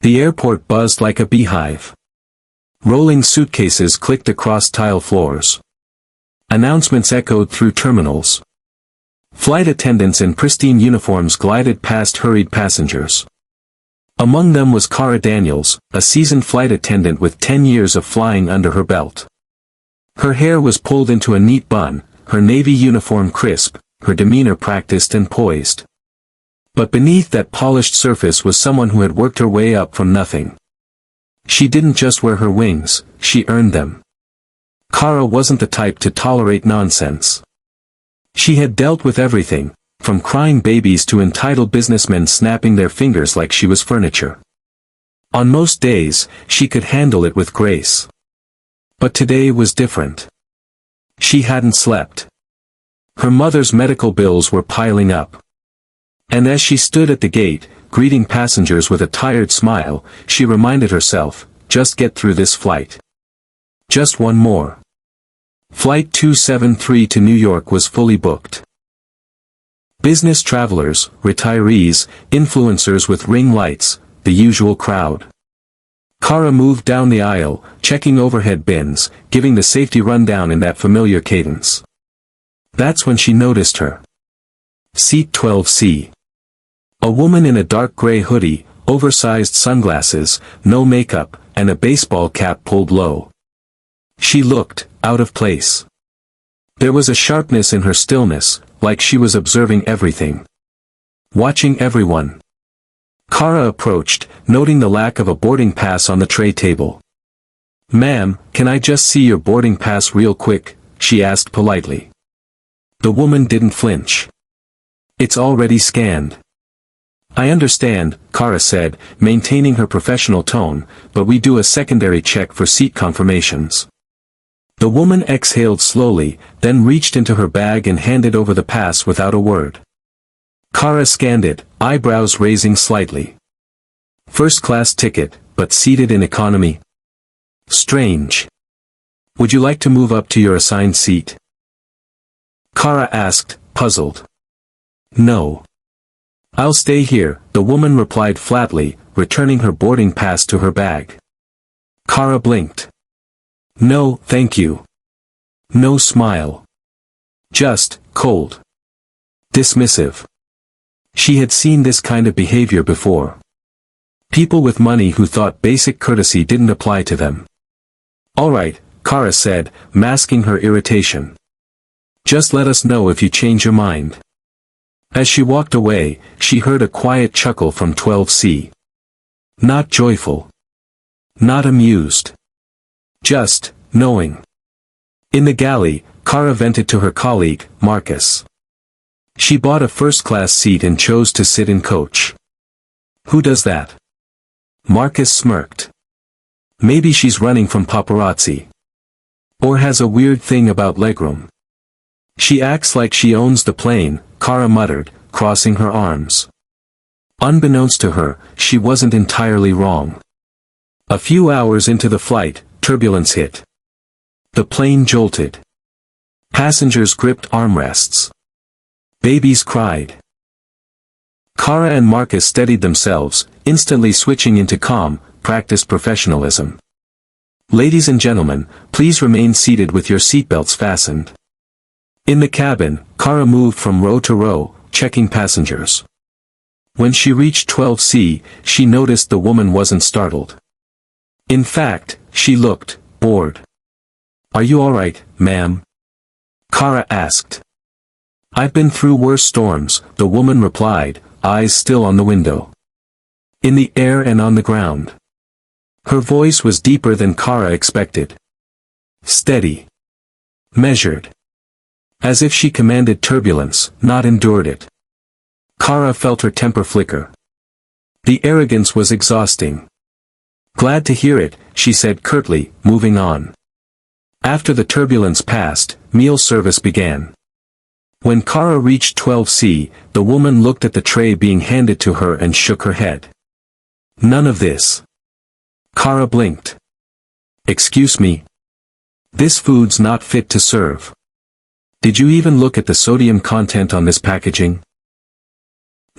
The airport buzzed like a beehive. Rolling suitcases clicked across tile floors. Announcements echoed through terminals. Flight attendants in pristine uniforms glided past hurried passengers. Among them was Cara Daniels, a seasoned flight attendant with 10 years of flying under her belt. Her hair was pulled into a neat bun, her navy uniform crisp, her demeanor practiced and poised. But beneath that polished surface was someone who had worked her way up from nothing. She didn't just wear her wings, she earned them. Cara wasn't the type to tolerate nonsense. She had dealt with everything, from crying babies to entitled businessmen snapping their fingers like she was furniture. On most days, she could handle it with grace. But today was different. She hadn't slept. Her mother's medical bills were piling up. And as she stood at the gate, greeting passengers with a tired smile, she reminded herself, just get through this flight. Just one more. Flight 273 to New York was fully booked. Business travelers, retirees, influencers with ring lights, the usual crowd. Cara moved down the aisle, checking overhead bins, giving the safety rundown in that familiar cadence. That's when she noticed her. Seat 12C. A woman in a dark gray hoodie, oversized sunglasses, no makeup, and a baseball cap pulled low. She looked out of place. There was a sharpness in her stillness, like she was observing everything. Watching everyone. Cara approached, noting the lack of a boarding pass on the tray table. "Ma'am, can I just see your boarding pass real quick?" she asked politely. The woman didn't flinch. "It's already scanned." "I understand," Cara said, maintaining her professional tone, "but we do a secondary check for seat confirmations." The woman exhaled slowly, then reached into her bag and handed over the pass without a word. Cara scanned it, eyebrows raising slightly. First-class ticket, but seated in economy? Strange. "Would you like to move up to your assigned seat?" Cara asked, puzzled. "No. I'll stay here," the woman replied flatly, returning her boarding pass to her bag. Cara blinked. "No, thank you." No smile. Just, cold. Dismissive. She had seen this kind of behavior before. People with money who thought basic courtesy didn't apply to them. "All right," Cara said, masking her irritation. "Just let us know if you change your mind." As she walked away, she heard a quiet chuckle from 12C. Not joyful. Not amused. Just, knowing. In the galley, Cara vented to her colleague, Marcus. She bought a first-class seat and chose to sit in coach. "Who does that?" Marcus smirked. "Maybe she's running from paparazzi. Or has a weird thing about legroom. She acts like she owns the plane," Cara muttered, crossing her arms. Unbeknownst to her, she wasn't entirely wrong. A few hours into the flight, turbulence hit. The plane jolted. Passengers gripped armrests. Babies cried. Cara and Marcus steadied themselves, instantly switching into calm, practiced professionalism. "Ladies and gentlemen, please remain seated with your seatbelts fastened." In the cabin, Cara moved from row to row, checking passengers. When she reached 12C, she noticed the woman wasn't startled. In fact, she looked bored. "Are you all right, ma'am?" Cara asked. "I've been through worse storms," the woman replied, eyes still on the window. "In the air and on the ground." Her voice was deeper than Cara expected. Steady. Measured. As if she commanded turbulence, not endured it. Cara felt her temper flicker. The arrogance was exhausting. "Glad to hear it," she said curtly, moving on. After the turbulence passed, meal service began. When Cara reached 12C, the woman looked at the tray being handed to her and shook her head. "None of this." Cara blinked. "Excuse me? This food's not fit to serve. Did you even look at the sodium content on this packaging?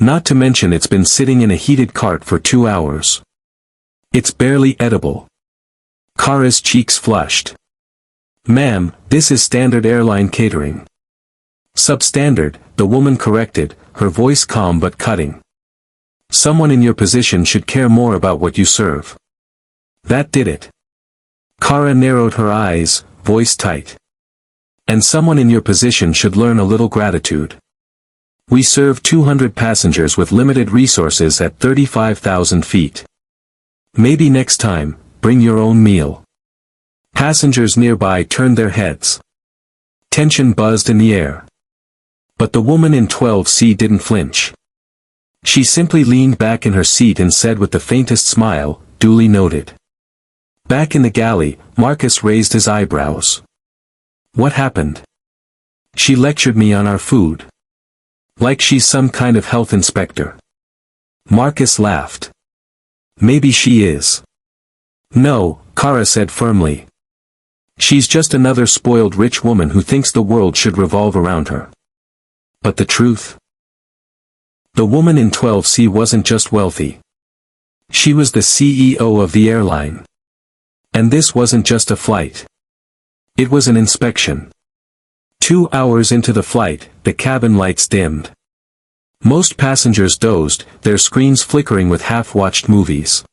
Not to mention it's been sitting in a heated cart for 2 hours." It's barely edible. Kara's cheeks flushed. Ma'am, this is standard airline catering. Substandard, the woman corrected, her voice calm but cutting. Someone in your position should care more about what you serve. That did it. Kara narrowed her eyes, voice tight. And someone in your position should learn a little gratitude. We serve 200 passengers with limited resources at 35,000 feet. Maybe next time, bring your own meal. Passengers nearby turned their heads. Tension buzzed in the air. But the woman in 12C didn't flinch. She simply leaned back in her seat and said with the faintest smile, duly noted. Back in the galley, Marcus raised his eyebrows. What happened? She lectured me on our food. Like she's some kind of health inspector. Marcus laughed. Maybe she is. No, Kara said firmly. She's just another spoiled rich woman who thinks the world should revolve around her. But the truth? The woman in 12C wasn't just wealthy. She was the CEO of the airline. And this wasn't just a flight. It was an inspection. 2 hours into the flight, the cabin lights dimmed. Most passengers dozed, their screens flickering with half-watched movies.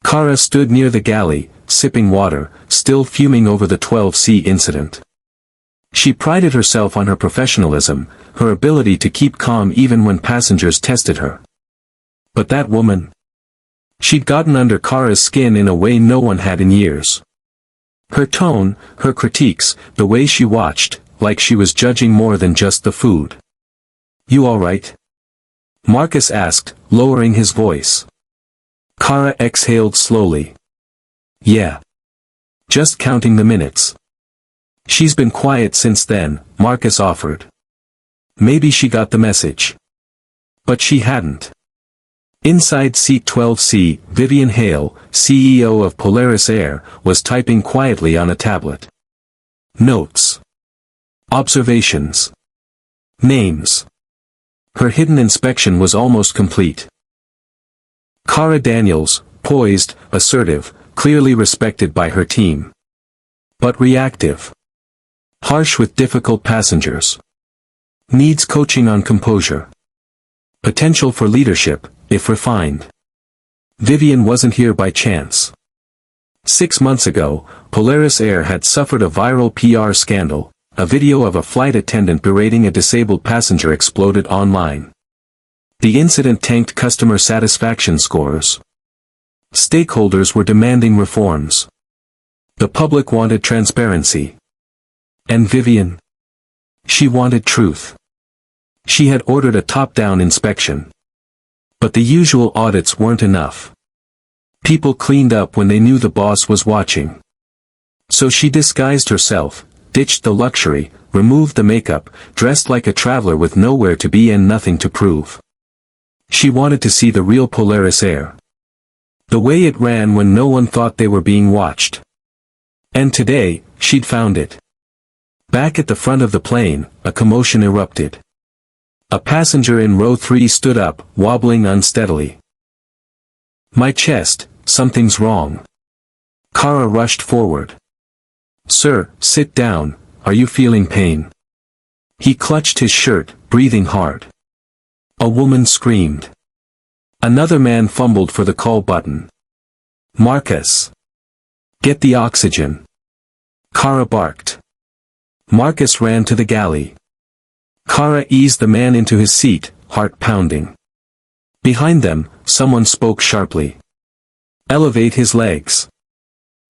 Kara stood near the galley, sipping water, still fuming over the 12C incident. She prided herself on her professionalism, her ability to keep calm even when passengers tested her. But that woman? She'd gotten under Kara's skin in a way no one had in years. Her tone, her critiques, the way she watched, like she was judging more than just the food. You all right? Marcus asked, lowering his voice. Kara exhaled slowly. Yeah. Just counting the minutes. She's been quiet since then, Marcus offered. Maybe she got the message. But she hadn't. Inside seat 12C, Vivian Hale, CEO of Polaris Air, was typing quietly on a tablet. Notes. Observations. Names. Her hidden inspection was almost complete. Kara Daniels, poised, assertive, clearly respected by her team. But reactive. Harsh with difficult passengers. Needs coaching on composure. Potential for leadership, if refined. Vivian wasn't here by chance. 6 months ago, Polaris Air had suffered a viral PR scandal. A video of a flight attendant berating a disabled passenger exploded online. The incident tanked customer satisfaction scores. Stakeholders were demanding reforms. The public wanted transparency. And Vivian? She wanted truth. She had ordered a top-down inspection. But the usual audits weren't enough. People cleaned up when they knew the boss was watching. So she disguised herself, ditched the luxury, removed the makeup, dressed like a traveler with nowhere to be and nothing to prove. She wanted to see the real Polaris Air. The way it ran when no one thought they were being watched. And today, she'd found it. Back at the front of the plane, a commotion erupted. A passenger in row 3 stood up, wobbling unsteadily. My chest, something's wrong. Kara rushed forward. Sir, sit down, are you feeling pain? He clutched his shirt, breathing hard. A woman screamed. Another man fumbled for the call button. Marcus. Get the oxygen. Kara barked. Marcus ran to the galley. Kara eased the man into his seat, heart pounding. Behind them, someone spoke sharply. Elevate his legs.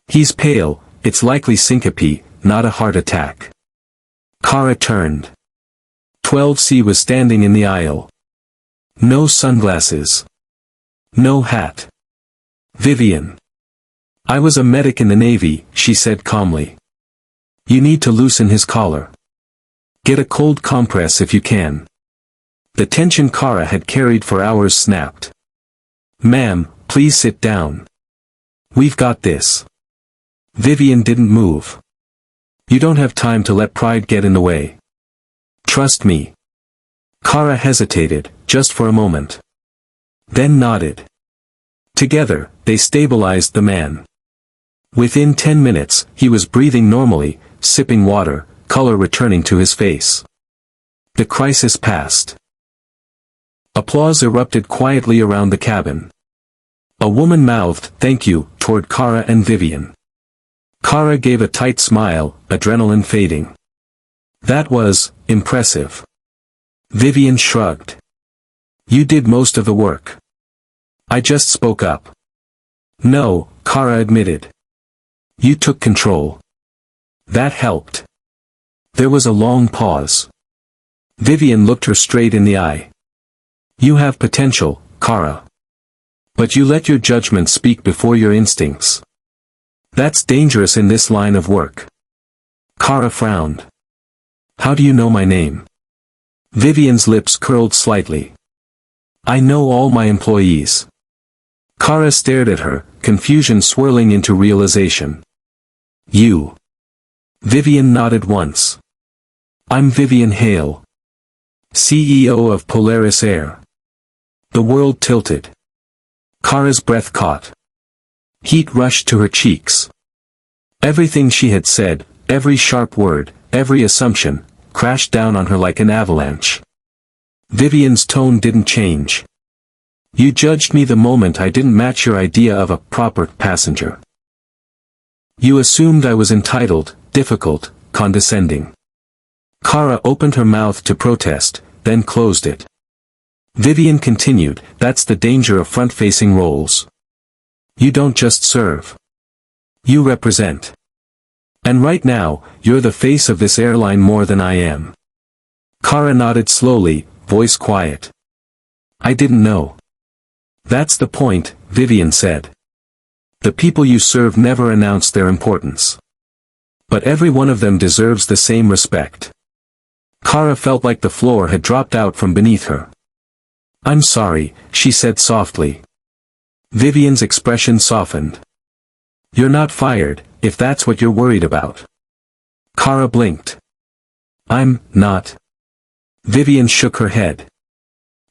He's pale, it's likely syncope, not a heart attack. Kara turned. 12C was standing in the aisle. No sunglasses. No hat. Vivian. I was a medic in the Navy, she said calmly. You need to loosen his collar. Get a cold compress if you can. The tension Kara had carried for hours snapped. Ma'am, please sit down. We've got this. Vivian didn't move. You don't have time to let pride get in the way. Trust me. Kara hesitated, just for a moment. Then nodded. Together, they stabilized the man. Within 10 minutes, he was breathing normally, sipping water, color returning to his face. The crisis passed. Applause erupted quietly around the cabin. A woman mouthed, "Thank you," toward Kara and Vivian. Kara gave a tight smile, adrenaline fading. "That was impressive." Vivian shrugged. "You did most of the work. I just spoke up." "No," Kara admitted. "You took control. That helped." There was a long pause. Vivian looked her straight in the eye. "You have potential, Kara. But you let your judgment speak before your instincts. That's dangerous in this line of work." Kara frowned. "How do you know my name?" Vivian's lips curled slightly. "I know all my employees." Kara stared at her, confusion swirling into realization. "You." Vivian nodded once. "I'm Vivian Hale, CEO of Polaris Air." The world tilted. Kara's breath caught. Heat rushed to her cheeks. Everything she had said, every sharp word, every assumption, crashed down on her like an avalanche. Vivian's tone didn't change. "You judged me the moment I didn't match your idea of a proper passenger. You assumed I was entitled, difficult, condescending." Kara opened her mouth to protest, then closed it. Vivian continued, "That's the danger of front-facing roles. You don't just serve. You represent. And right now, you're the face of this airline more than I am." Kara nodded slowly, voice quiet. "I didn't know." "That's the point," Vivian said. "The people you serve never announce their importance. But every one of them deserves the same respect." Kara felt like the floor had dropped out from beneath her. "I'm sorry," she said softly. Vivian's expression softened. "You're not fired, if that's what you're worried about." Kara blinked. "I'm not." Vivian shook her head.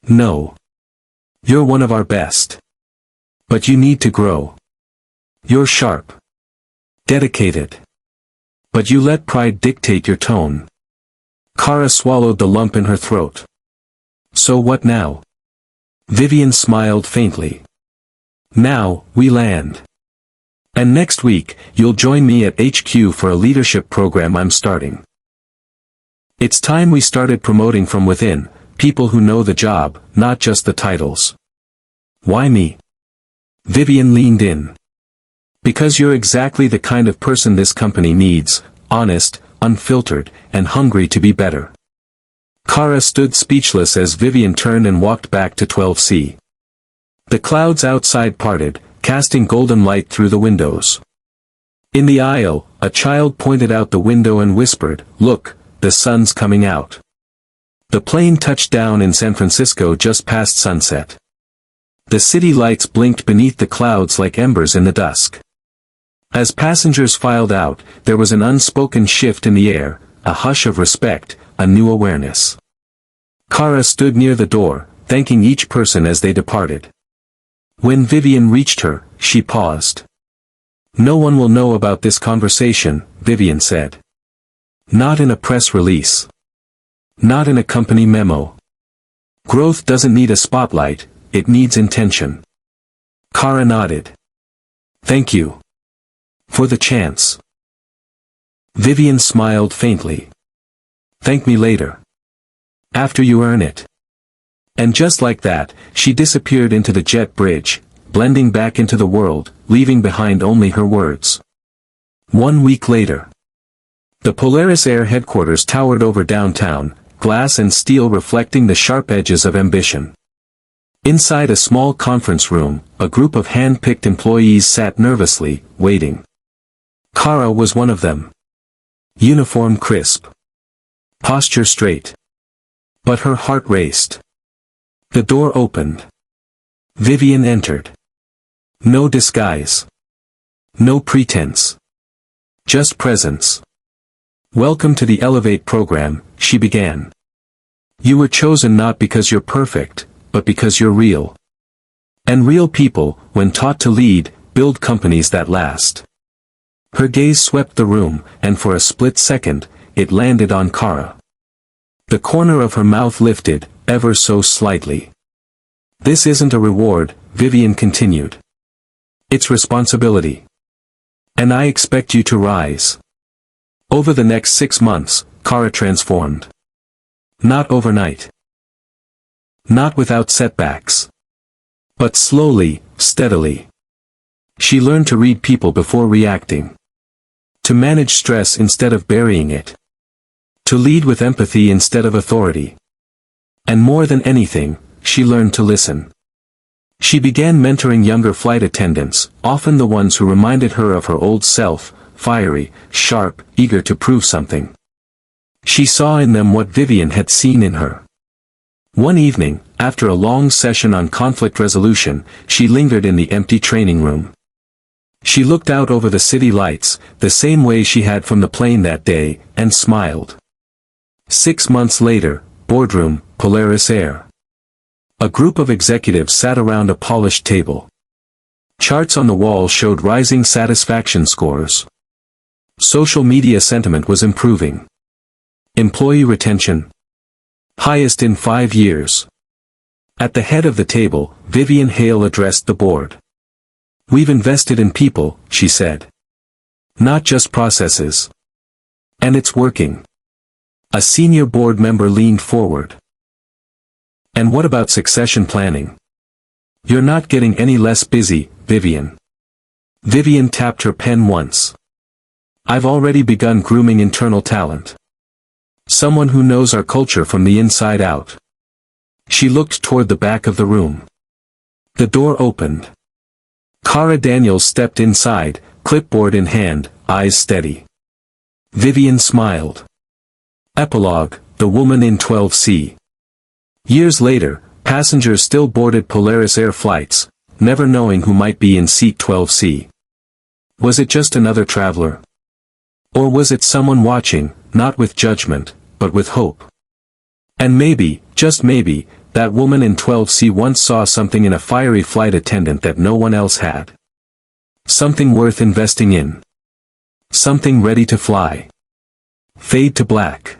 "No. You're one of our best. But you need to grow. You're sharp. Dedicated. But you let pride dictate your tone." Kara swallowed the lump in her throat. "So what now?" Vivian smiled faintly. "Now, we land. And next week, you'll join me at HQ for a leadership program I'm starting. It's time we started promoting from within, people who know the job, not just the titles." "Why me?" Vivian leaned in. "Because you're exactly the kind of person this company needs, honest, unfiltered, and hungry to be better." Kara stood speechless as Vivian turned and walked back to 12C. The clouds outside parted, casting golden light through the windows. In the aisle, a child pointed out the window and whispered, "Look, the sun's coming out." The plane touched down in San Francisco just past sunset. The city lights blinked beneath the clouds like embers in the dusk. As passengers filed out, there was an unspoken shift in the air, a hush of respect, a new awareness. Kara stood near the door, thanking each person as they departed. When Vivian reached her, she paused. "No one will know about this conversation," Vivian said. "Not in a press release. Not in a company memo. Growth doesn't need a spotlight, it needs intention." Kara nodded. "Thank you. For the chance." Vivian smiled faintly. "Thank me later. After you earn it." And just like that, she disappeared into the jet bridge, blending back into the world, leaving behind only her words. 1 week later. The Polaris Air headquarters towered over downtown, glass and steel reflecting the sharp edges of ambition. Inside a small conference room, a group of hand-picked employees sat nervously, waiting. Kara was one of them. Uniform crisp. Posture straight. But her heart raced. The door opened. Vivian entered. No disguise. No pretense. Just presence. "Welcome to the Elevate program," she began. "You were chosen not because you're perfect, but because you're real. And real people, when taught to lead, build companies that last. Her gaze swept the room, and for a split second, it landed on Kara. The corner of her mouth lifted, ever so slightly. This isn't a reward, Vivian continued. It's responsibility. And I expect you to rise. Over the next 6 months, Kara transformed. Not overnight. Not without setbacks. But slowly, steadily. She learned to read people before reacting. To manage stress instead of burying it. To lead with empathy instead of authority. And more than anything, she learned to listen. She began mentoring younger flight attendants, often the ones who reminded her of her old self, fiery, sharp, eager to prove something. She saw in them what Vivian had seen in her. One evening, after a long session on conflict resolution, she lingered in the empty training room. She looked out over the city lights, the same way she had from the plane that day, and smiled. 6 months later, boardroom, Polaris Air. A group of executives sat around a polished table. Charts on the wall showed rising satisfaction scores. Social media sentiment was improving. Employee retention. Highest in 5 years. At the head of the table, Vivian Hale addressed the board. We've invested in people, she said. Not just processes. And it's working. A senior board member leaned forward. And what about succession planning? You're not getting any less busy, Vivian. Vivian tapped her pen once. I've already begun grooming internal talent. Someone who knows our culture from the inside out. She looked toward the back of the room. The door opened. Kara Daniels stepped inside, clipboard in hand, eyes steady. Vivian smiled. Epilogue, The Woman in 12C. Years later, passengers still boarded Polaris Air flights, never knowing who might be in seat 12C. Was it just another traveler? Or was it someone watching, not with judgment, but with hope? And maybe, just maybe, that woman in 12C once saw something in a fiery flight attendant that no one else had. Something worth investing in. Something ready to fly. Fade to black.